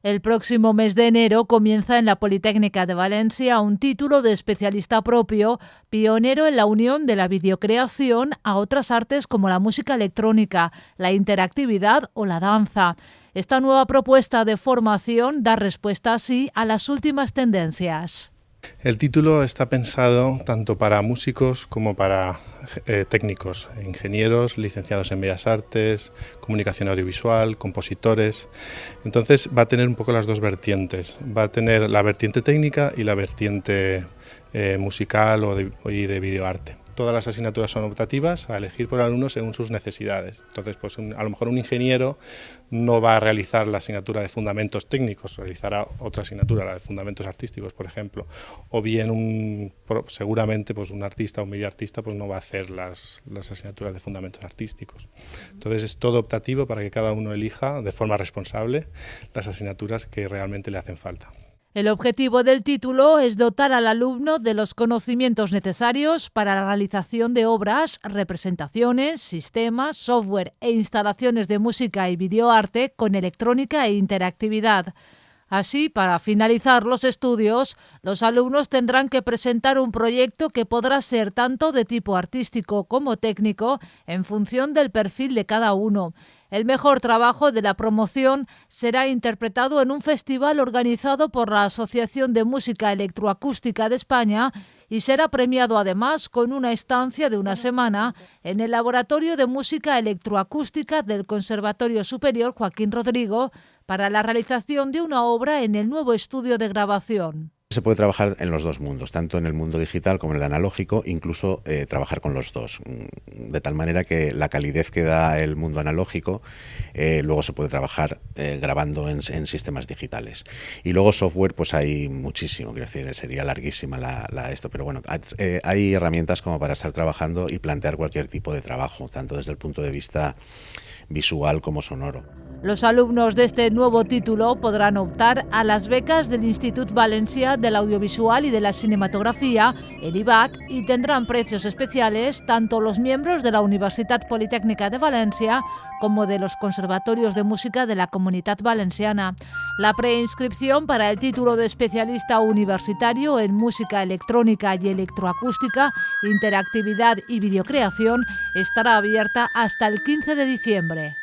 El próximo mes de enero comienza en la Politécnica de Valencia un título de especialista propio, pionero en la unión de la videocreación a otras artes como la música electrónica, la interactividad o la danza. Esta nueva propuesta de formación da respuesta así a las últimas tendencias. El título está pensado tanto para músicos como para técnicos, ingenieros, licenciados en Bellas Artes, comunicación audiovisual, compositores. Entonces va a tener un poco las dos vertientes. Va a tener la vertiente técnica y la vertiente musical y de videoarte. Todas las asignaturas son optativas a elegir por alumnos según sus necesidades. Entonces, pues a lo mejor un ingeniero no va a realizar la asignatura de fundamentos técnicos, realizará otra asignatura, la de fundamentos artísticos, por ejemplo. O bien seguramente pues un artista o un videoartista pues no va a hacer las asignaturas de fundamentos artísticos. Entonces es todo optativo para que cada uno elija de forma responsable las asignaturas que realmente le hacen falta. El objetivo del título es dotar al alumno de los conocimientos necesarios para la realización de obras, representaciones, sistemas, software e instalaciones de música y videoarte con electrónica e interactividad. Así, para finalizar los estudios, los alumnos tendrán que presentar un proyecto que podrá ser tanto de tipo artístico como técnico en función del perfil de cada uno. El mejor trabajo de la promoción será interpretado en un festival organizado por la Asociación de Música Electroacústica de España y será premiado además con una estancia de una semana en el Laboratorio de Música Electroacústica del Conservatorio Superior Joaquín Rodrigo para la realización de una obra en el nuevo estudio de grabación. Se puede trabajar en los dos mundos, tanto en el mundo digital como en el analógico, incluso trabajar con los dos, de tal manera que la calidez que da el mundo analógico luego se puede trabajar grabando en sistemas digitales. Y luego software, pues hay muchísimo, quiero decir, sería larguísima esto, pero bueno, hay herramientas como para estar trabajando y plantear cualquier tipo de trabajo, tanto desde el punto de vista visual como sonoro. Los alumnos de este nuevo título podrán optar a las becas del Institut Valencià del Audiovisual y de la Cinematografía, el IVAC, y tendrán precios especiales tanto los miembros de la Universitat Politécnica de Valencia como de los conservatorios de música de la Comunitat Valenciana. La preinscripción para el título de especialista universitario en música electrónica y electroacústica, interactividad y videocreación estará abierta hasta el 15 de diciembre.